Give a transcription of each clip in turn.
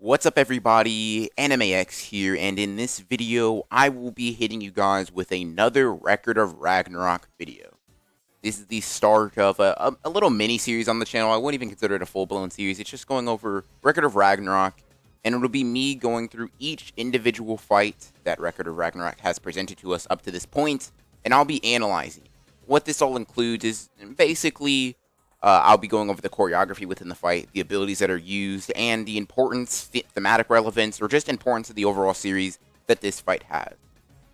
What's up everybody, AnimeX here, and in this video, I will be hitting you guys with another Record of Ragnarok video. This is the start of a little mini-series on the channel. I wouldn't even consider it a full-blown series. It's just going over Record of Ragnarok, and it'll be me going through each individual fight that Record of Ragnarok has presented to us up to this point, and I'll be analyzing. What this all includes is basically I'll be going over the choreography within the fight, the abilities that are used, and the importance, thematic relevance, or just importance of the overall series that this fight has.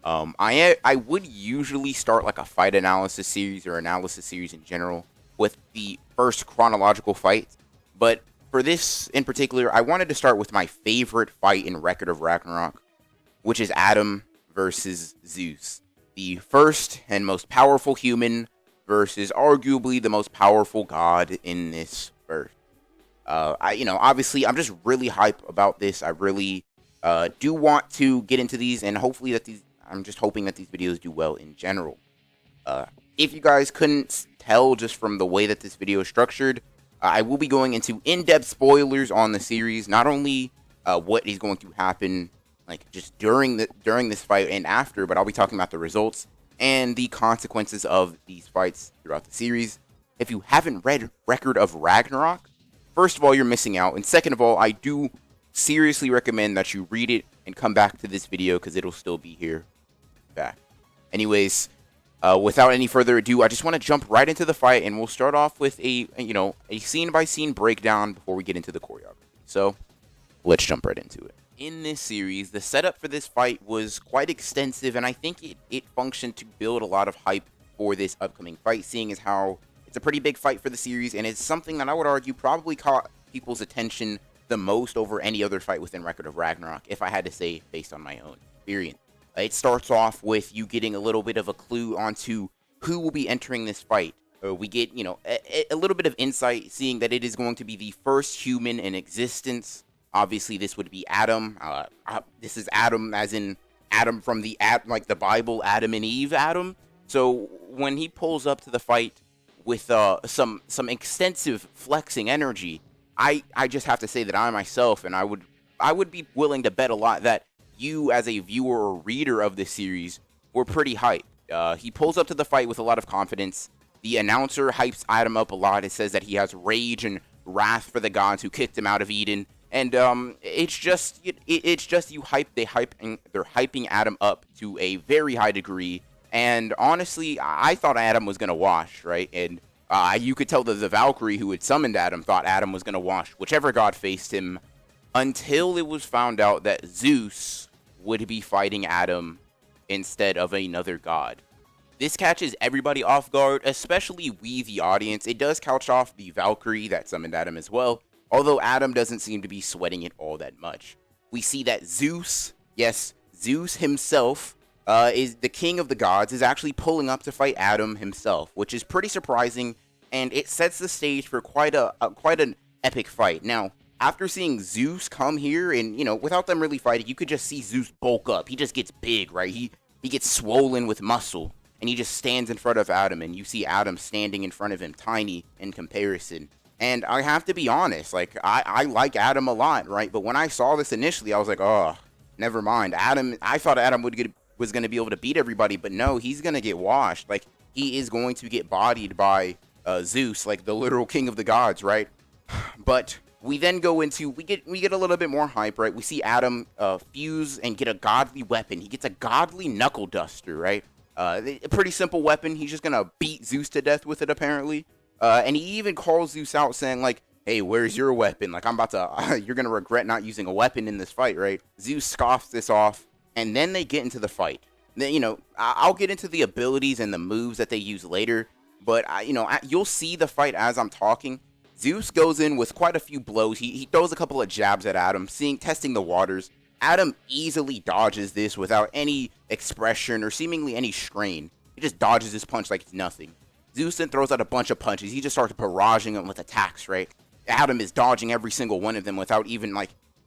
I would usually start like a fight analysis series or analysis series in general with the first chronological fight, but for this in particular, I wanted to start with my favorite fight in Record of Ragnarok, which is Adam versus Zeus, the first and most powerful human versus arguably the most powerful god in this verse. Obviously, I'm just really hype about this. I really do want to get into these, and hopefully that I'm just hoping that these videos do well in general. If you guys couldn't tell just from the way that this video is structured, I will be going into in-depth spoilers on the series, not only what is going to happen like just during this fight and after, but I'll be talking about the results and the consequences of these fights throughout the series. If you haven't read Record of Ragnarok, first of all, you're missing out, and second of all, I do seriously recommend that you read it and come back to this video because it'll still be here back. Anyways, without any further ado, I just want to jump right into the fight, and we'll start off with a scene-by-scene breakdown before we get into the choreography. So, let's jump right into it. In this series, the setup for this fight was quite extensive, and I think it functioned to build a lot of hype for this upcoming fight, seeing as how it's a pretty big fight for the series, and it's something that I would argue probably caught people's attention the most over any other fight within Record of Ragnarok, if I had to say based on my own experience. It starts off with you getting a little bit of a clue onto who will be entering this fight. We get, a little bit of insight, seeing that it is going to be the first human in existence. Obviously, this would be Adam. This is Adam, as in Adam from the Bible, Adam and Eve, Adam. So when he pulls up to the fight with some extensive flexing energy, I just have to say that I myself, and I would be willing to bet a lot that you, as a viewer or reader of this series, were pretty hyped. He pulls up to the fight with a lot of confidence. The announcer hypes Adam up a lot. It says that he has rage and wrath for the gods who kicked him out of Eden. And it's just they're hyping Adam up to a very high degree. And honestly, I thought Adam was gonna wash, right? And you could tell that the Valkyrie who had summoned Adam thought Adam was gonna wash whichever god faced him, until it was found out that Zeus would be fighting Adam instead of another god. This catches everybody off guard, especially we, the audience. It does couch off the Valkyrie that summoned Adam as well, although Adam doesn't seem to be sweating it all that much. We see that Zeus, yes, Zeus himself, is the king of the gods, is actually pulling up to fight Adam himself, which is pretty surprising, and it sets the stage for quite an epic fight. Now, after seeing Zeus come here, and, without them really fighting, you could just see Zeus bulk up. He just gets big, right? He gets swollen with muscle, and he just stands in front of Adam, and you see Adam standing in front of him, tiny in comparison. And I have to be honest, I like Adam a lot, right? But when I saw this initially, I was like, oh, never mind. I thought Adam was going to be able to beat everybody, but no, he's going to get washed. Like, he is going to get bodied by Zeus, like the literal king of the gods, right? But we then go into, we get a little bit more hype, right? We see Adam fuse and get a godly weapon. He gets a godly knuckle duster, right? A pretty simple weapon. He's just going to beat Zeus to death with it, apparently. And he even calls Zeus out, saying, like, hey, where's your weapon? Like, I'm about to, you're going to regret not using a weapon in this fight, right? Zeus scoffs this off, and then they get into the fight. Then, I'll get into the abilities and the moves that they use later, but, you'll see the fight as I'm talking. Zeus goes in with quite a few blows. He throws a couple of jabs at Adam, testing the waters. Adam easily dodges this without any expression or seemingly any strain. He just dodges this punch like it's nothing. Zeus then throws out a bunch of punches. He just starts barraging them with attacks, right? Adam is dodging every single one of them without even,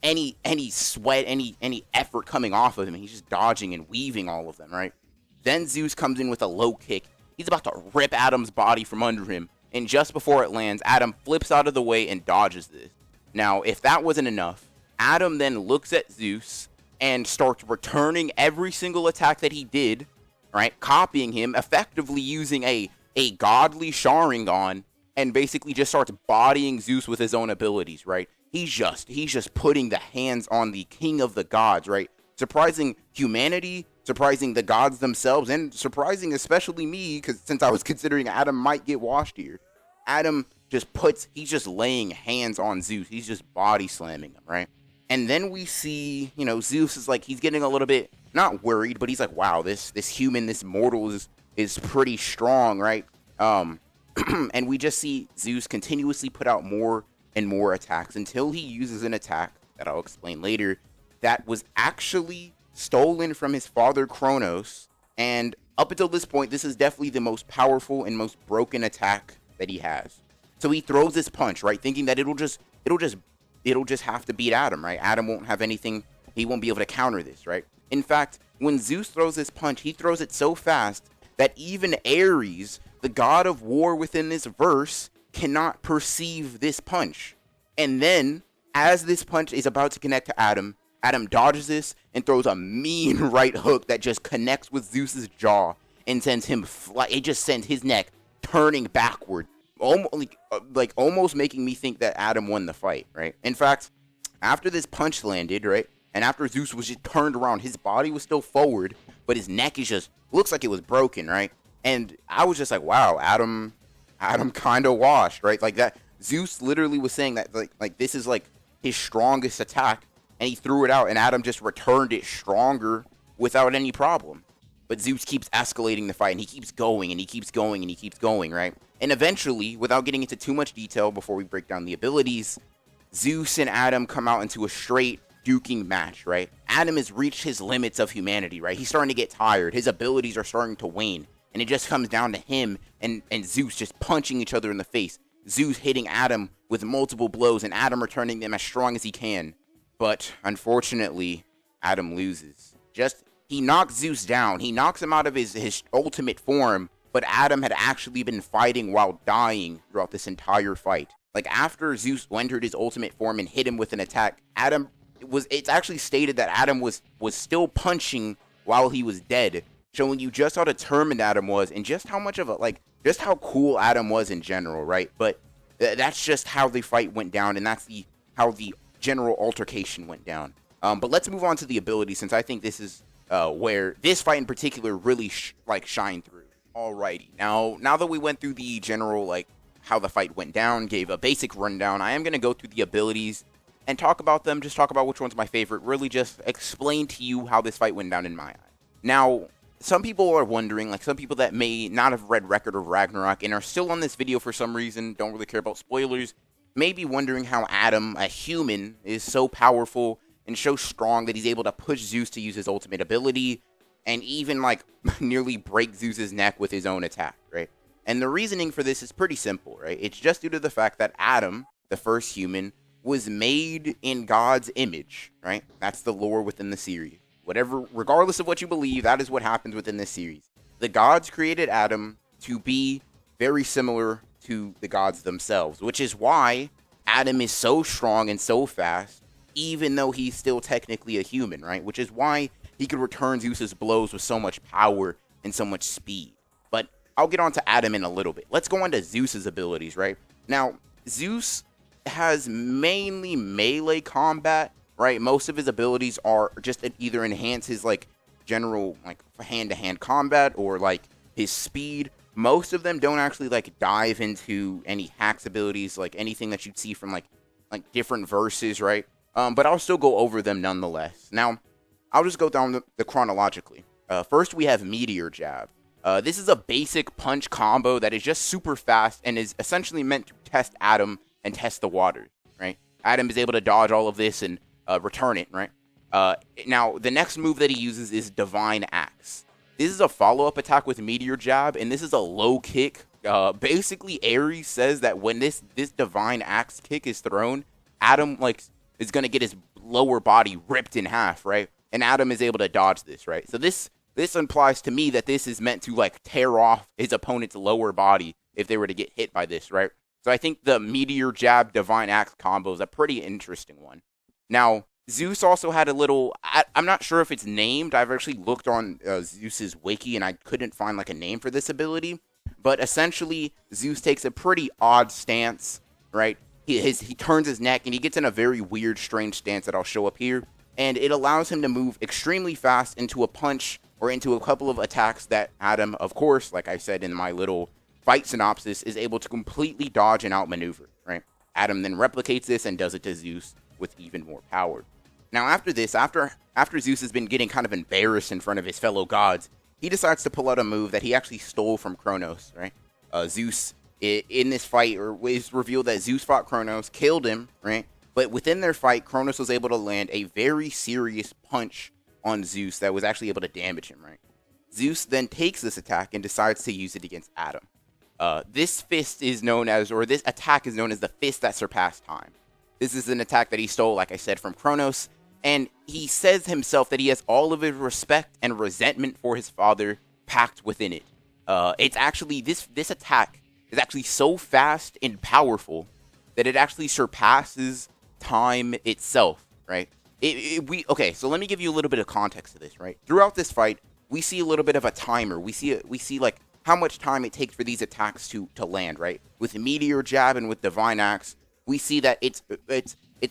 any sweat, any effort coming off of him. He's just dodging and weaving all of them, right? Then Zeus comes in with a low kick. He's about to rip Adam's body from under him. And just before it lands, Adam flips out of the way and dodges this. Now, if that wasn't enough, Adam then looks at Zeus and starts returning every single attack that he did, right? Copying him, effectively using a godly Sharingan, and basically just starts bodying Zeus with his own abilities, right? He's just putting the hands on the king of the gods, right? Surprising humanity, surprising the gods themselves, and surprising especially me, because since I was considering Adam might get washed here. Adam he's just laying hands on Zeus. He's just body slamming him, right? And then we see, Zeus is like, he's getting a little bit, not worried, but he's like, wow, this human, this mortal is pretty strong, right? And we just see Zeus continuously put out more and more attacks until he uses an attack that I'll explain later that was actually stolen from his father Kronos. And up until this point, this is definitely the most powerful and most broken attack that he has. So he throws this punch, right, thinking that it'll just have to beat Adam, right? Adam won't have anything, he won't be able to counter this, right? In fact, when Zeus throws this punch, he throws it so fast that even Ares, the god of war within this verse, cannot perceive this punch. And then, as this punch is about to connect to Adam, Adam dodges this and throws a mean right hook that just connects with Zeus's jaw and sends him it just sends his neck turning backward, almost making me think that Adam won the fight, right? In fact, after this punch landed, right, and after Zeus was just turned around, his body was still forward, but his neck looks like it was broken, right? And I was just like, wow, Adam kind of washed, right? Like that, Zeus literally was saying that, like this is like his strongest attack, and he threw it out, and Adam just returned it stronger without any problem. But Zeus keeps escalating the fight, and he keeps going, and he keeps going, and he keeps going, right? And eventually, without getting into too much detail before we break down the abilities, Zeus and Adam come out into a straight duking match, right? Adam has reached his limits of humanity, right? He's starting to get tired. His abilities are starting to wane. And it just comes down to him and Zeus just punching each other in the face. Zeus hitting Adam with multiple blows, and Adam returning them as strong as he can. But unfortunately, Adam loses. He knocks Zeus down. He knocks him out of his ultimate form, but Adam had actually been fighting while dying throughout this entire fight. Like, after Zeus entered his ultimate form and hit him with an attack, it's actually stated that Adam was still punching while he was dead, showing you just how determined Adam was and just how much of just how cool Adam was in general, right? But that's just how the fight went down, and that's how the general altercation went down. But let's move on to the ability, since I think this is where this fight in particular really shined through. Alrighty, now that we went through the general, how the fight went down, gave a basic rundown, I am going to go through the abilities and talk about them, just talk about which one's my favorite, really just explain to you how this fight went down in my eye. Now, some people are wondering, some people that may not have read Record of Ragnarok and are still on this video for some reason, don't really care about spoilers, may be wondering how Adam, a human, is so powerful and so strong that he's able to push Zeus to use his ultimate ability and even, nearly break Zeus's neck with his own attack, right? And the reasoning for this is pretty simple, right? It's just due to the fact that Adam, the first human, was made in God's image, right? That's the lore within the series. Regardless of what you believe, that is what happens within this series. The gods created Adam to be very similar to the gods themselves, which is why Adam is so strong and so fast, even though he's still technically a human, right? Which is why he could return Zeus's blows with so much power and so much speed. But I'll get on to Adam in a little bit. Let's go on to Zeus's abilities, right? Now, Zeus has mainly melee combat, right? Most of his abilities are just either enhance his general hand-to-hand combat or his speed. Most of them don't actually dive into any hacks abilities, anything that you'd see from different verses, right? But I'll still go over them nonetheless. Now, I'll just go down the chronologically. First, we have Meteor Jab. This is a basic punch combo that is just super fast and is essentially meant to test Adam and test the waters, right? Adam is able to dodge all of this and return it, right? Now, the next move that he uses is Divine Axe. This is a follow-up attack with Meteor Jab, and this is a low kick. Basically, Ares says that when this Divine Axe kick is thrown, Adam, is going to get his lower body ripped in half, right? And Adam is able to dodge this, right? So this implies to me that this is meant to, tear off his opponent's lower body if they were to get hit by this, right? So I think the Meteor Jab Divine Axe combo is a pretty interesting one. Now, Zeus also had a little. I'm not sure if it's named. I've actually looked on Zeus's wiki and I couldn't find like a name for this ability. But essentially, Zeus takes a pretty odd stance, right? He turns his neck and he gets in a very weird, strange stance that I'll show up here. And it allows him to move extremely fast into a punch or into a couple of attacks that Adam, of course, like I said in my little fight synopsis, is able to completely dodge and outmaneuver, right? Adam then replicates this and does it to Zeus with even more power. Now, after this, after Zeus has been getting kind of embarrassed in front of his fellow gods, he decides to pull out a move that he actually stole from Kronos, right? Zeus, in this fight, or it's revealed that Zeus fought Kronos, killed him, right? But within their fight, Kronos was able to land a very serious punch on Zeus that was actually able to damage him, right? Zeus then takes this attack and decides to use it against Adam. This fist is known as, or this attack is known as the fist that surpassed time. This is an attack that he stole, like I said, from Kronos, and he says himself that he has all of his respect and resentment for his father packed within it. It's actually, this attack is actually so fast and powerful that it actually surpasses time itself, right? Okay, so let me give you a little bit of context to this, right? Throughout this fight, we see a little bit of a timer. We see like how much time it takes for these attacks to land, right? With the Meteor Jab and with Divine Axe, we see that it's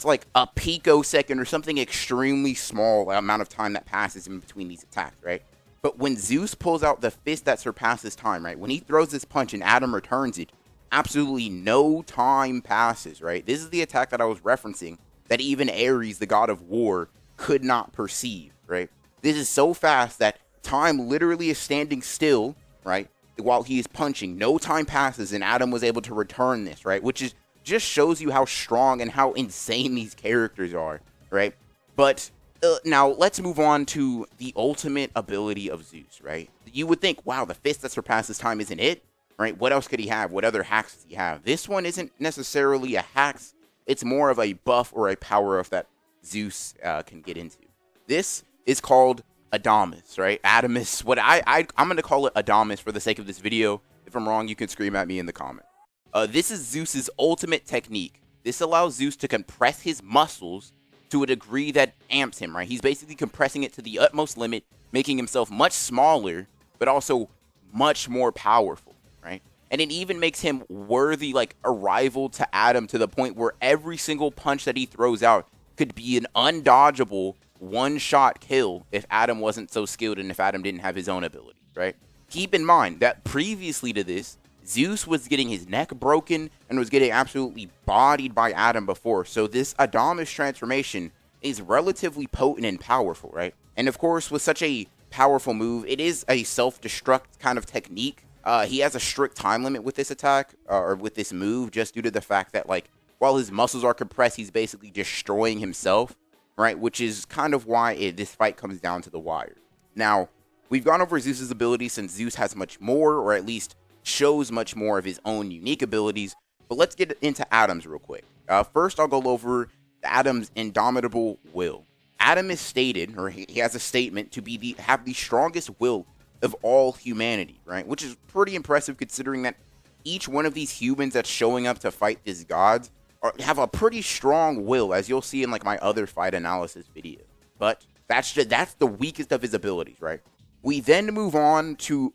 like a picosecond or something extremely small amount of time that passes in between these attacks, right? But when Zeus pulls out the fist that surpasses time, right? When he throws this punch and Adam returns it, absolutely no time passes, right? This is the attack that I was referencing that even Ares, the god of war, could not perceive, right? This is so fast that time literally is standing still, right? While he is punching, no time passes and Adam was able to return this, right? Which is just shows you how strong and how insane these characters are, right? But now let's move on to the ultimate ability of Zeus, right? You would think, wow, the fist that surpasses time isn't it, right? What else could he have? What other hacks does he have? This one isn't necessarily a hack. It's more of a buff or a power up that Zeus can get into. This is called Adamas, right? Adamas. What I'm going to call it Adamas for the sake of this video. If I'm wrong, you can scream at me in the comment. This is Zeus's ultimate technique. This allows Zeus to compress his muscles to a degree that amps him, right? He's basically compressing it to the utmost limit, making himself much smaller, but also much more powerful, right? And it even makes him worthy, like a rival to Adam, to the point where every single punch that he throws out could be an undodgeable one-shot kill if Adam wasn't so skilled and if Adam didn't have his own abilities, right? Keep in mind that previously to this, Zeus was getting his neck broken and was getting absolutely bodied by Adam before. So this Adamas transformation is relatively potent and powerful, right? And of course, with such a powerful move, it is a self-destruct kind of technique. He has a strict time limit with this attack, or with this move, just due to the fact that, like, while his muscles are compressed, he's basically destroying himself, right? Which is kind of why this fight comes down to the wire. Now, we've gone over Zeus's abilities since Zeus has much more, or at least shows much more of his own unique abilities, but let's get into Adam's real quick. First, I'll go over Adam's indomitable will. Adam is stated, or he has a statement, to be have the strongest will of all humanity, right? Which is pretty impressive considering that each one of these humans that's showing up to fight these gods have a pretty strong will, as you'll see in like my other fight analysis video. But that's the weakest of his abilities, right? We then move on to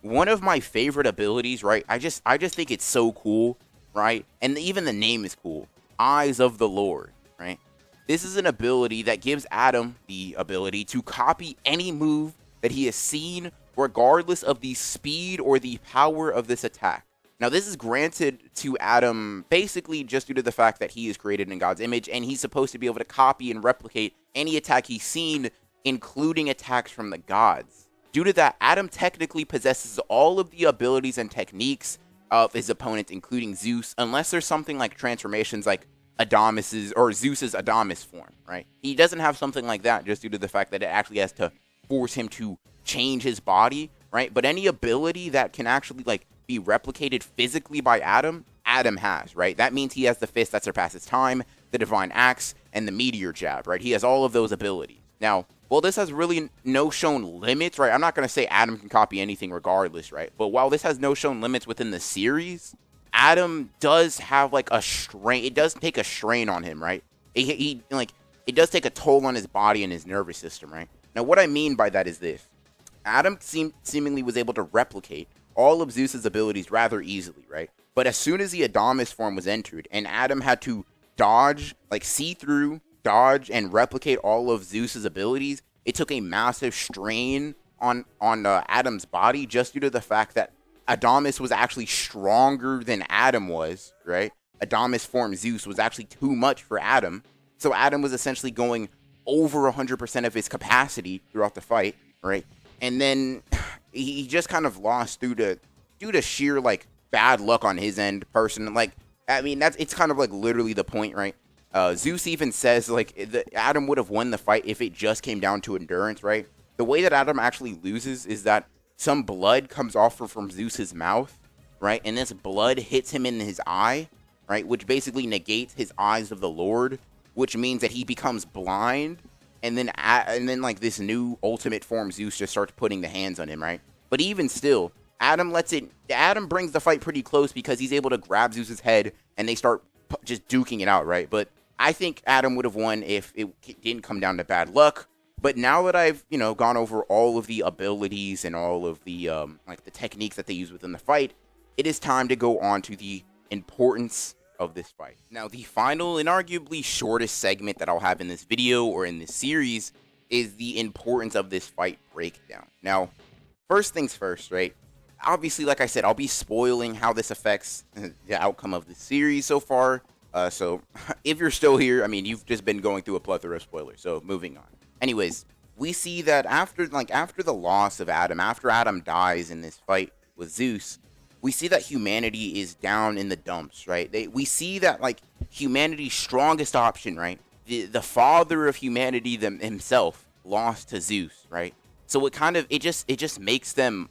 one of my favorite abilities, right? I just think it's so cool, right? And even the name is cool. Eyes of the Lord, right? This is an ability that gives Adam the ability to copy any move that he has seen, regardless of the speed or the power of this attack. Now, this is granted to Adam basically just due to the fact that he is created in God's image, and he's supposed to be able to copy and replicate any attack he's seen, including attacks from the gods. Due to that, Adam technically possesses all of the abilities and techniques of his opponent, including Zeus, unless there's something like transformations like Adamis's or Zeus's Adamas form, right? He doesn't have something like that just due to the fact that it actually has to force him to change his body, right? But any ability that can actually like be replicated physically by Adam has, right? That means he has the fist that surpasses time, the Divine Axe, and the Meteor Jab, right? He has all of those abilities. Now, well, this has really no shown limits, right? I'm not going to say Adam can copy anything regardless, right? But while this has no shown limits within the series, Adam does have like a strain. It does take a strain on him, right? Like, it does take a toll on his body and his nervous system, right? Now, what I mean by that is this: Adam seemingly was able to replicate all of Zeus's abilities rather easily, right? But as soon as the Adamas form was entered, and Adam had to dodge, like see through, dodge, and replicate all of Zeus's abilities, it took a massive strain on Adam's body just due to the fact that Adamas was actually stronger than Adam was, right? Adamas form Zeus was actually too much for Adam. So Adam was essentially going over 100% of his capacity throughout the fight, right? And then he just kind of lost due to sheer like bad luck on his end, person. Like, I mean, it's kind of like literally the point, right? Zeus even says like Adam would have won the fight if it just came down to endurance, right? The way that Adam actually loses is that some blood comes off from Zeus's mouth, right? And this blood hits him in his eye, right? Which basically negates his eyes of the Lord, which means that he becomes blind. And then like this new ultimate form Zeus just starts putting the hands on him, right? But even still, Adam brings the fight pretty close because he's able to grab Zeus's head and they start just duking it out, right? But I think Adam would have won if it didn't come down to bad luck. But now that I've, gone over all of the abilities and all of the like the techniques that they use within the fight, it is time to go on to the importance of this fight. Now, the final and arguably shortest segment that I'll have in this video or in this series is the importance of this fight breakdown. Now, first things first, right? Obviously, like I said, I'll be spoiling how this affects the outcome of the series so far. So if you're still here, I mean, you've just been going through a plethora of spoilers. So moving on. Anyways, we see that after the loss of Adam, after Adam dies in this fight with Zeus, we see that humanity is down in the dumps, right? We see that like humanity's strongest option, right? The father of humanity himself lost to Zeus, right? So it just makes them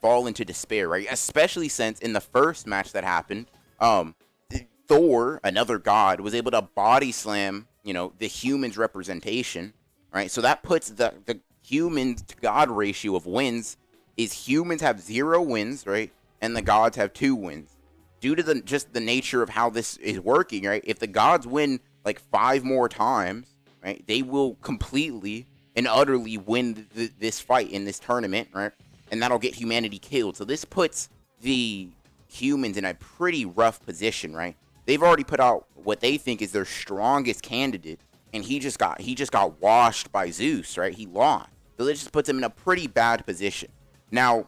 fall into despair, right? Especially since in the first match that happened, Thor, another god, was able to body slam, the humans' representation, right? So that puts the human to god ratio of wins is humans have 0 wins, right? And the gods have 2 wins. Due to the nature of how this is working, right? If the gods win like 5 more times, right, they will completely and utterly win this fight in this tournament, right? And that'll get humanity killed. So this puts the humans in a pretty rough position, right? They've already put out what they think is their strongest candidate, and he just got washed by Zeus, right? He lost. So this just puts him in a pretty bad position. Now,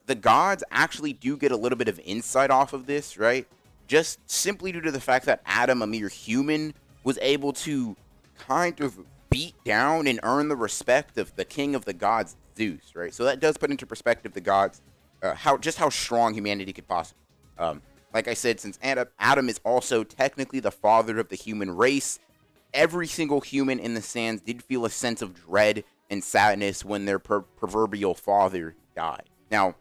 the gods actually do get a little bit of insight off of this, right? Just simply due to the fact that Adam, a mere human, was able to kind of beat down and earn the respect of the king of the gods, Zeus, right? So that does put into perspective the gods, how strong humanity could possibly. Like I said, since Adam is also technically the father of the human race, every single human in the sands did feel a sense of dread and sadness when their proverbial father died. Now,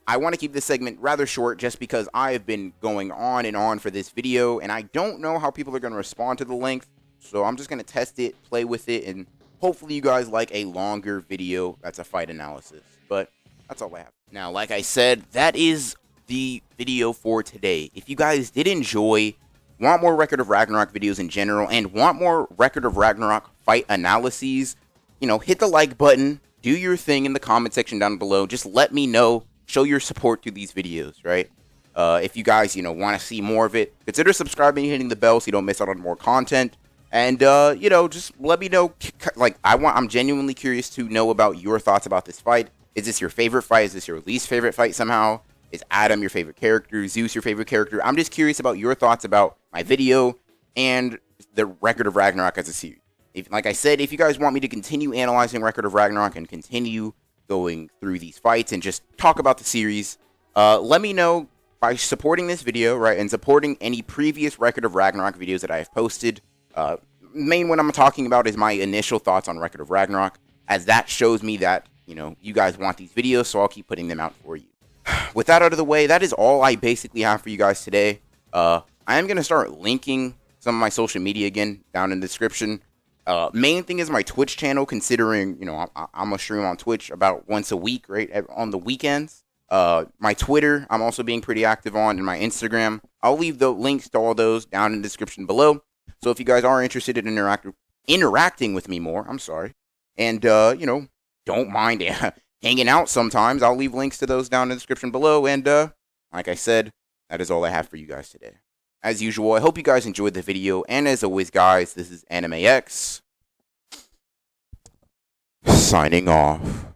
I want to keep this segment rather short just because I have been going on and on for this video, and I don't know how people are going to respond to the length, so I'm just going to test it, play with it, and hopefully you guys like a longer video that's a fight analysis. But that's all I have. Now, like I said, that is the video for today. If you guys did enjoy, want more Record of Ragnarok videos in general, and want more Record of Ragnarok fight analyses, hit the like button, do your thing in the comment section down below. Just let me know, show your support to these videos, right? If you guys, want to see more of it, consider subscribing and hitting the bell so you don't miss out on more content. And, just let me know, I'm genuinely curious to know about your thoughts about this fight. Is this your favorite fight? Is this your least favorite fight somehow? Is Adam your favorite character? Zeus your favorite character? I'm just curious about your thoughts about my video and the Record of Ragnarok as a series. Like I said, if you guys want me to continue analyzing Record of Ragnarok and continue going through these fights and just talk about the series, let me know by supporting this video, right, and supporting any previous Record of Ragnarok videos that I have posted. Main one I'm talking about is my initial thoughts on Record of Ragnarok, as that shows me that, you guys want these videos, so I'll keep putting them out for you. With that out of the way, that is all I basically have for you guys today. I am going to start linking some of my social media again down in the description. Main thing is my Twitch channel, considering, I'm a stream on Twitch about once a week, right, on the weekends. My Twitter, I'm also being pretty active on, and my Instagram. I'll leave the links to all those down in the description below. So if you guys are interested in interacting with me more, and don't mind hanging out sometimes, I'll leave links to those down in the description below. And like I said, that is all I have for you guys today. As usual, I hope you guys enjoyed the video, and as always, guys, this is AnimeX signing off.